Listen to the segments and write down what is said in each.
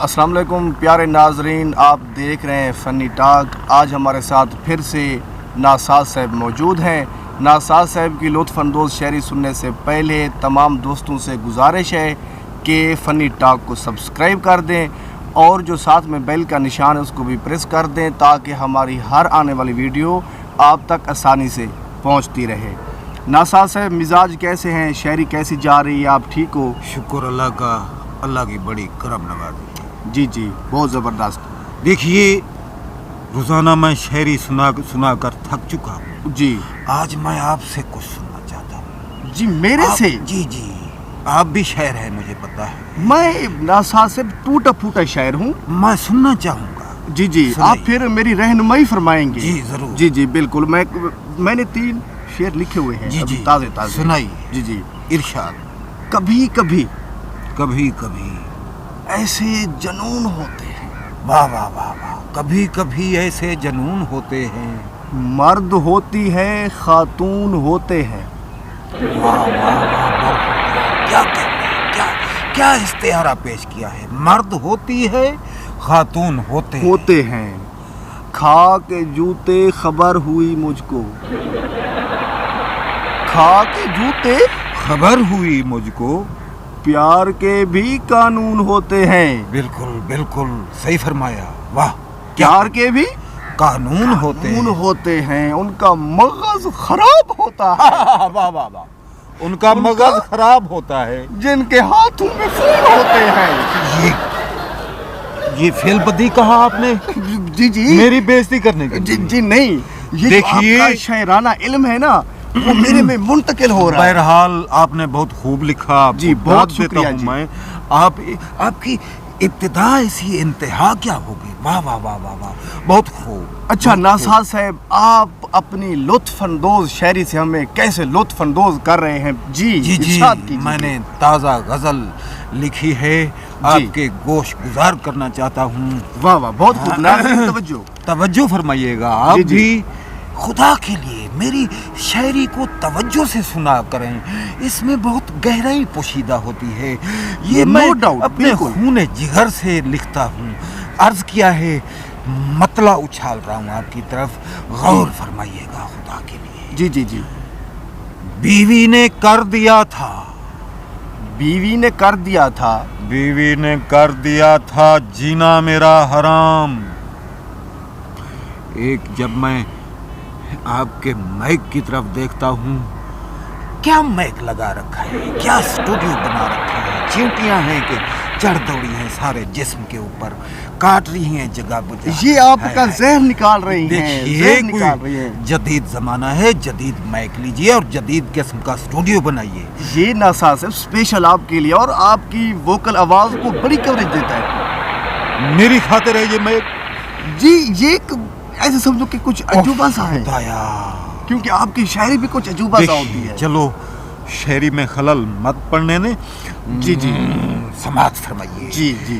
अस्सलाम वालेकुम प्यारे नाजरीन, आप देख रहे हैं फ़नी टॉक। आज हमारे साथ फिर से नासाज साहब मौजूद हैं। नासाज साहब की लुत्फ़अंदोज़ शायरी सुनने से पहले तमाम दोस्तों से गुजारिश है कि फ़नी टॉक को सब्सक्राइब कर दें और जो साथ में बेल का निशान है उसको भी प्रेस कर दें ताकि हमारी हर आने वाली वीडियो आप तक आसानी से पहुंचती रहे। नासाज साहब मिजाज कैसे हैं, शायरी कैसी जा रही है, आप ठीक हो? शुक्र अल्लाह का, अल्लाह की बड़ी करम नवाज़ी। जी जी, बहुत ज़बरदस्त। देखिए, रोज़ाना मैं शायरी सुना कर थक चुका हूँ। जी आज मैं आपसे कुछ सुनना चाहता हूँ। जी, मेरे से? जी जी, आप भी शायर हैं, मुझे पता है। मैं नासाज से टूटा फूटा शायर हूँ। मैं सुनना चाहूँगा। जी जी, आप फिर मेरी रहनुमाई फरमाएंगे? जी ज़रूर। जी जी बिल्कुल। मैंने 3 शेर लिखे हुए हैं। जी जी, ताज़े ताज़े। सुनाइए। जी जी। इरशाद। कभी कभी कभी कभी ऐसे जनून होते हैं, वाह वाह वाह वाह, कभी कभी ऐसे जनून होते हैं, मर्द होती है खातून होते हैं। वाह वाह वाह, क्या कहते हैं, क्या क्या इस्तेहारा पेश किया है। मर्द होती है खातून होते हैं। खा के जूते खबर हुई मुझको, खा के जूते खबर हुई मुझको, प्यार के भी कानून होते हैं। बिल्कुल बिल्कुल सही फरमाया। वाह, प्यार के भी कानून होते हैं। उनका मगज खराब होता है। वाह वाह वाह, उनका मगज खराब होता है, जिनके हाथों में फूल होते हैं। ये फेलबदी कहा आपने? जी जी, मेरी बेइज्जती करने के जी जी नहीं, ये देखिए, आपका शायराना इल्म है ना, वो मेरे में मुंतकिल हो रहा है। बहरहाल आपने बहुत खूब लिखा जी, बहुत शुक्रिया जी। मैं आपकी इब्तिदा ऐसी इंतहा क्या होगी। वाह वाह वाह वाह वाह, बहुत खूब। अच्छा नासाज साहब, आप अपनी लुत्फ़अंदोज़ शायरी से हमें कैसे लुत्फ़अंदोज़ कर रहे हैं? जी जी जी, मैंने ताज़ा गज़ल लिखी है, आपके गोश गुजार करना चाहता हूँ। वाह वाह, बहुत खूब। नाज़रीन तवज्जो फरमाइएगा। आप भी खुदा के लिए मेरी शायरी को तवज्जो से सुना करें, इसमें बहुत गहराई पोशीदा होती है। ये मैं अपने खूने जिगर से लिखता हूँ। अर्ज किया है, मतला उछाल रहा हूँ आपकी तरफ, गौर फरमाइएगा खुदा के लिए। जी जी जी। बीवी ने कर दिया था, बीवी ने कर दिया था, बीवी ने कर दिया था जीना मेरा हराम। एक जब मैं आपके माइक की तरफ देखता हूँ, क्या माइक लगा रखा है, क्या स्टूडियो बना रखा है। चींटियां हैं कि चढ़ दौड़ी हैं सारे जिस्म के ऊपर, काट रही हैं जगह बुझा। ये आपका जहन निकाल रही हैं। देखिए, जदीद जमाना है, जदीद माइक लीजिए और जदीद किस्म का स्टूडियो बनाइए। ये नासाज साहब स्पेशल आपके लिए, और आपकी वोकल आवाज को बड़ी कवरेज देता है। मेरी खातिर है ये माइक जी। ये ऐसे समझो कि कुछ अजूबा सा है, क्योंकि आपकी शायरी भी कुछ अजूबा सा होती है। चलो, शायरी में खलल मत पड़ने ने। जी जी, समाज फरमाइए। जी जी।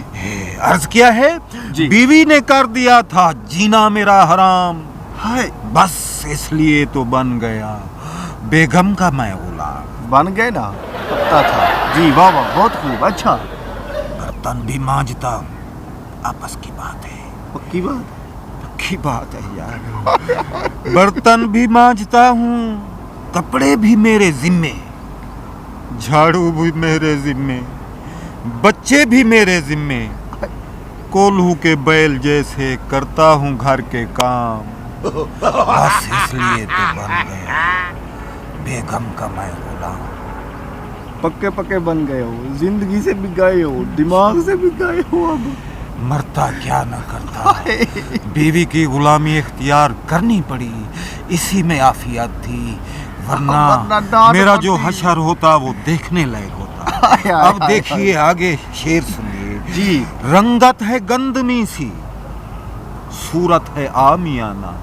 अर्ज किया है, बीवी ने कर दिया था जीना मेरा हराम, हाय बस इसलिए तो बन गया बेगम का मैं गुलाम। बन गए ना, पता था। जी वाह वाह, बहुत खूब। अच्छा, बर्तन भी मांजता हूँ, आपस की बात है। पक्की बात की बात है यार। बर्तन भी मांजता हूँ, कपड़े भी मेरे जिम्मे, झाड़ू भी मेरे जिम्मे, बच्चे भी मेरे जिम्मे, कोल्हू के बैल जैसे करता हूँ घर के काम, बस इसलिए तो बन गया बेगम का मैं गुलाम। पक्के पक्के बन गए हो, जिंदगी से भी गए हो, दिमाग से भी गए हो। अब मरता क्या न करता, बीवी की गुलामी इख्तियार करनी पड़ी, इसी में आफियत थी, वरना मेरा जो हशर होता वो देखने लायक होता। अब देखिए आगे शेर सुनिए जी। रंगत है गंदमी सी, सूरत है आमियाना।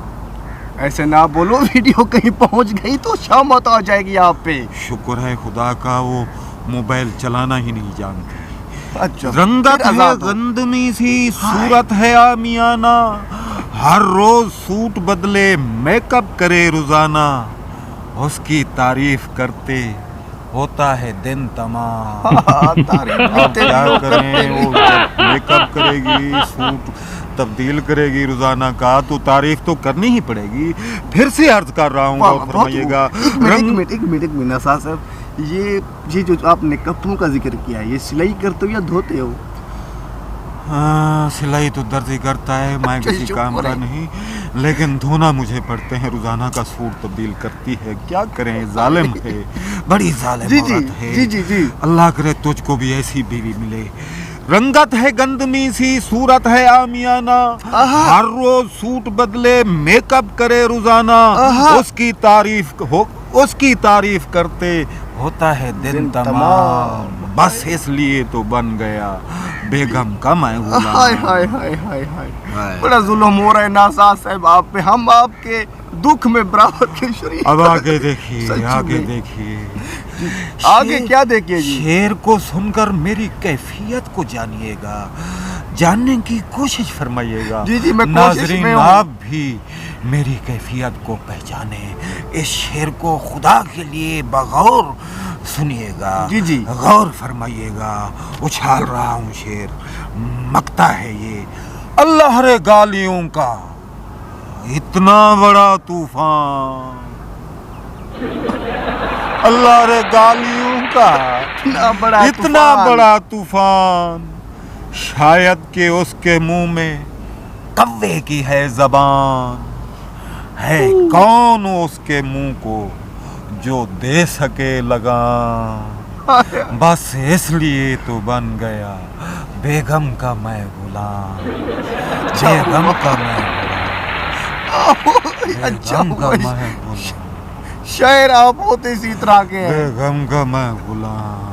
ऐसे ना बोलो, वीडियो कहीं पहुंच गई तो शामत आ जाएगी आप पे। शुक्र है खुदा का, वो मोबाइल चलाना ही नहीं जानती। अच्छा, रंगत है गंदमी सी, सूरत है आमियाना, हर रोज सूट बदले मेकअप करे रोजाना, उसकी तारीफ करते होता है दिन तमाम। तारीफ क्या करें, वो मेकअप करे کرے گی، سوٹ تبدیل کرے گی روزانہ کا، تو تعریف تو کرنی ہی پڑے گی۔ پھر سے عرض کر رہا ہوں، غور فرمائیے گا۔ ایک منٹ ناصر صاحب، یہ جو آپ نے کپڑوں کا ذکر کیا ہے، یہ سلائی کرتے ہو یا دھوتے ہو؟ ہاں، سلائی تو درزی کرتا ہے، میں کسی کام کا نہیں، لیکن دھونا مجھے پڑتے ہیں۔ روزانہ کا سوٹ تبدیل کرتی ہے، کیا کریں، ظالم ہے، بڑی ظالم عورت ہے۔ جی اللہ کرے تجھ کو بھی ایسی بیوی ملے۔ رنگت ہے گندمی سی، صورت ہے عامیانہ، ہر روز سوٹ بدلے، میک اپ کرے روزانہ، اس کی تعریف کرتے ہوتا ہے دن تمام، بس اس لیے تو بن گیا بیگم کا میں غلام۔ ہائے بڑا ظلم ہو رہا ہے ناصر صاحب آپ پہ، ہم آپ کے دکھ میں برابر کے شریک۔ اب آگے دیکھیے، آگے دیکھیے، آگے کیا دیکھیے جی؟ شعر کو سن کر میری کیفیت کو جانیے گا، جاننے کی کوشش فرمائیے گا۔ جی میں کوشش میں ہوں۔ آپ بھی میری کیفیت کو پہچانے، اس شعر کو خدا کے لیے بغور سنیے گا، جی غور فرمائیے گا۔ اچھال رہا ہوں شعر، مکتا ہے یہ۔ اللہ رے گالیوں کا اتنا بڑا طوفان، اللہ رے گالیوں کا اتنا بڑا طوفان، شاید کہ اس کے منہ میں کوے کی ہے زبان، ہے کون اس کے منہ کو جو دے سکے لگام، بس اس لیے تو بن گیا بیگم کا میں غلام، بیگم کا میں غلام، شاعر آپ ہوتے اسی طرح کے ہیں، بیگم کا میں غلام۔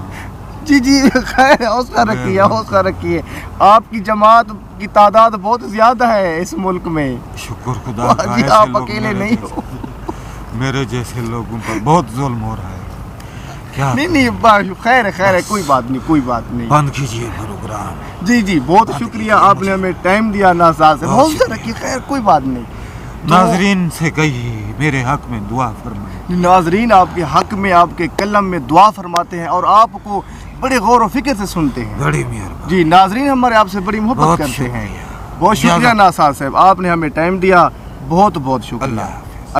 جی خیر، حوصلہ رکھیے، آپ کی جماعت کی تعداد بہت زیادہ ہے اس ملک میں، شکر خدا کا، جی آپ اکیلے نہیں ہو، میرے جیسے لوگوں پر بہت ظلم ہو رہا ہے۔ کیا نہیں خیر ہے، کوئی بات نہیں، بند کیجیے پروگرام۔ جی بہت شکریہ، آپ نے ہمیں ٹائم دیا ناصر سے، حوصلہ رکھیے، خیر کوئی بات نہیں۔ ناظرین سے کہیے میرے حق میں دعا فرمائیں۔ ناظرین آپ کے حق میں، آپ کے کلم میں دعا فرماتے ہیں اور آپ کو بڑے غور و فکر سے سنتے ہیں۔ بڑی مہربانی جی ناظرین ہمارے آپ سے بڑی محبت کرتے ہیں۔ بہت شکریہ ناصر صاحب، آپ نے ہمیں ٹائم دیا، بہت شکریہ۔